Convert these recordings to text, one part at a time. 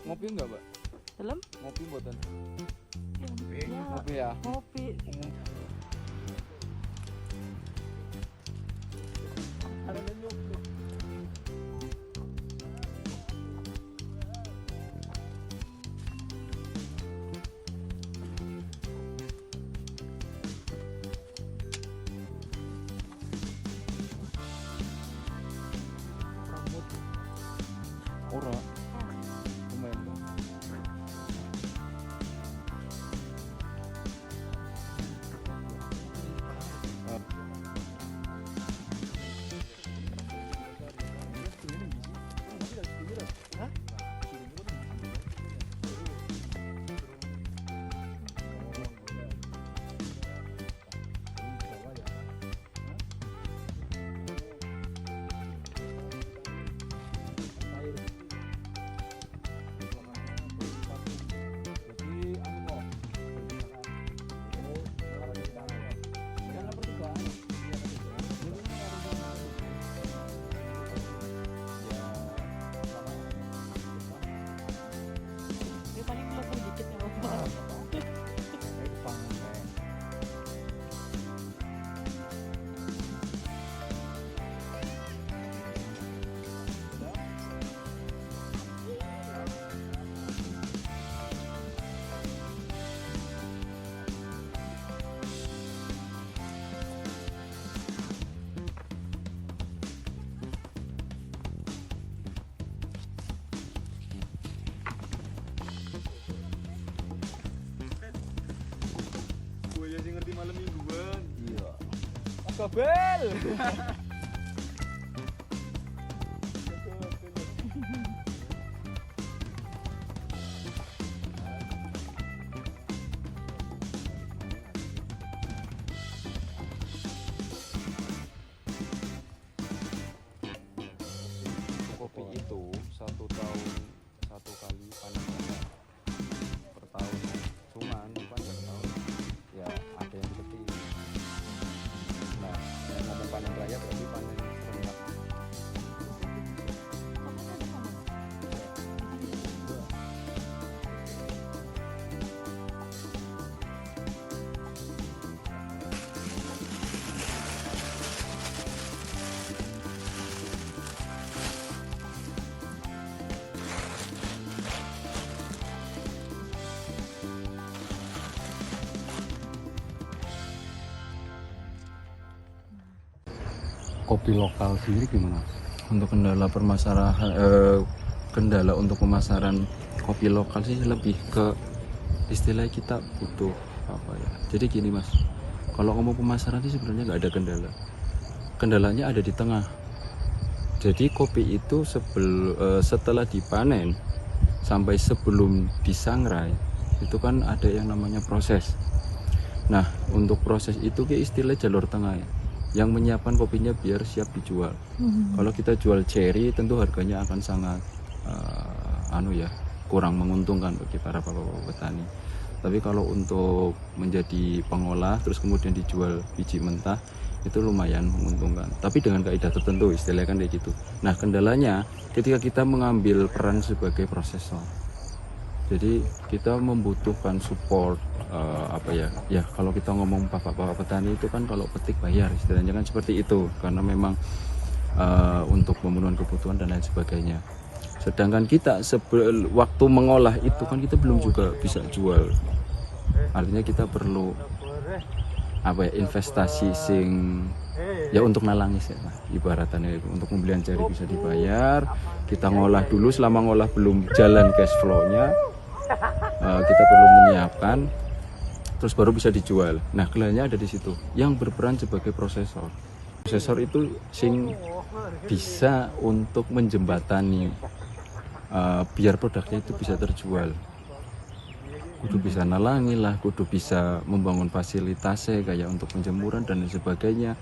Ngopi enggak, Mbak? Dalam? Ngopi mboten? Ya, Ngopi ya. ngopi. Ora. Lumayan, Mbak. Ya paling belakang dikit ya Bapak. Gue yang ngerti malam mingguan. Iya. Mas Kabel. Kopi itu 1 tahun 1 kali panen per tahun. Cuman panjang tahun ya ada yang petik. Nah, yang ngomong panen raya berarti panen serentak. Kopi lokal sendiri gimana? Untuk kendala permasalahan kendala untuk pemasaran kopi lokal sih lebih ke istilah kita butuh apa ya. Jadi gini Mas, kalau ngomong pemasaran sih sebenarnya nggak ada kendala. Kendalanya ada di tengah. Jadi kopi itu setelah dipanen sampai sebelum disangrai itu kan ada yang namanya proses. Nah, untuk proses itu ke istilah jalur tengah ya, yang menyiapkan kopinya biar siap dijual. Kalau kita jual cherry tentu harganya akan sangat kurang menguntungkan bagi para bapak-bapak petani. Tapi kalau untuk menjadi pengolah terus kemudian dijual biji mentah itu lumayan menguntungkan. Tapi dengan kaidah tertentu istilahnya kan kayak gitu. Nah, kendalanya ketika kita mengambil peran sebagai prosesor. Jadi kita membutuhkan support ya kalau kita ngomong bapak-bapak petani itu kan kalau petik bayar istilahnya kan seperti itu karena memang untuk pemenuhan kebutuhan dan lain sebagainya. Sedangkan kita waktu mengolah itu kan kita belum juga bisa jual. Artinya kita perlu investasi ya untuk nalangis ya ibaratnya untuk pembelian jari bisa dibayar. Kita ngolah dulu, selama ngolah belum jalan cash flow-nya kita perlu menyiapkan terus baru bisa dijual. Nah, kendalanya ada di situ yang berperan sebagai prosesor. Prosesor itu bisa untuk menjembatani biar produknya itu bisa terjual. Kudu bisa nalangi lah, kudu bisa membangun fasilitasnya kayak untuk penjemuran dan lain sebagainya.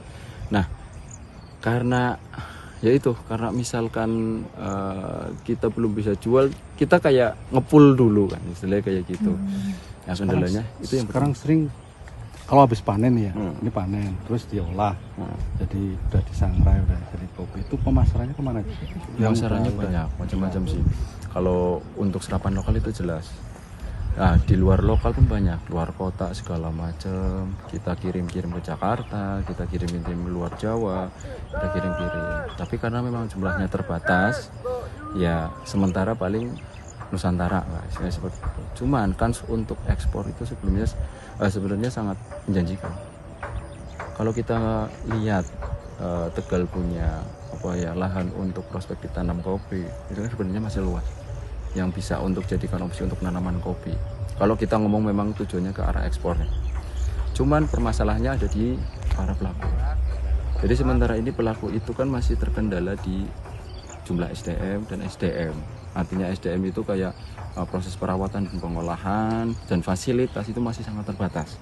Nah, karena misalkan kita belum bisa jual, kita kayak ngepul dulu kan istilahnya kayak gitu. Nah, kendalanya itu yang sekarang sering kalau habis panen ya, Hmm. ini panen, terus diolah, Nah, jadi udah disangrai, udah jadi kopi. Itu pemasarannya kemana? pemasarannya udah- banyak macam-macam sih. Kalau untuk serapan lokal itu jelas. Nah, di luar lokal pun banyak, luar kota segala macam. Kita kirim-kirim ke Jakarta, kita kirim-kirim luar Jawa, kita kirim-kirim. Tapi karena memang jumlahnya terbatas, ya sementara paling Nusantara lah, istilahnya seperti itu. Cuman kan untuk ekspor itu sebenarnya sangat menjanjikan. Kalau kita lihat Tegal punya lahan untuk prospek ditanam kopi, itu kan sebenarnya masih luas yang bisa untuk jadikan opsi untuk tanaman kopi. Kalau kita ngomong memang tujuannya ke arah ekspornya. Cuman permasalahannya ada di para pelaku. Jadi sementara ini pelaku itu kan masih terkendala di jumlah SDM dan SDM. Artinya SDM itu kayak proses perawatan dan pengolahan dan fasilitas itu masih sangat terbatas.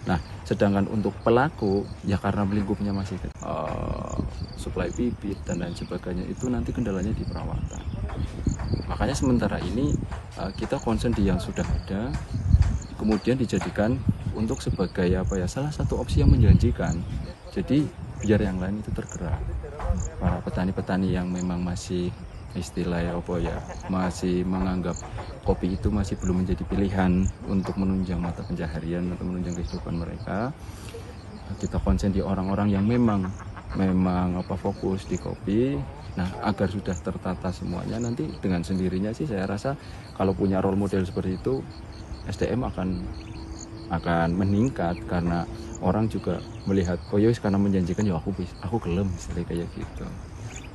Nah, sedangkan untuk pelaku ya karena lingkupnya masih supply bibit dan lain sebagainya, itu nanti kendalanya di perawatan. Makanya sementara ini kita concern di yang sudah ada, kemudian dijadikan untuk sebagai salah satu opsi yang menjanjikan. Jadi biar yang lain itu tergerak. Para petani-petani yang memang masih masih menganggap kopi itu masih belum menjadi pilihan untuk menunjang mata pencaharian atau menunjang kehidupan mereka, kita konsen di orang-orang yang memang fokus di kopi. Nah, agar sudah tertata semuanya, nanti dengan sendirinya sih saya rasa kalau punya role model seperti itu, SDM akan meningkat karena orang juga melihat karena menjanjikan ya aku gelem misalnya kayak gitu.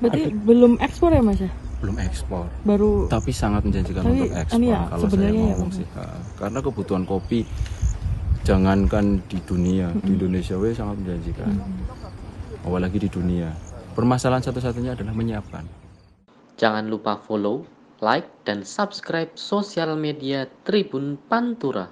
Berarti belum ekspor ya Mas ya? Belum ekspor, Baru tapi sangat menjanjikan Tapi, untuk ekspor ya, kalau saya sebenarnya ya, ngomong Mas. sih. Karena kebutuhan kopi jangankan di dunia, di Indonesia sangat menjanjikan. Apalagi di dunia. Permasalahan satu-satunya adalah menyiapkan. Jangan lupa follow, like, dan subscribe sosial media Tribun Pantura.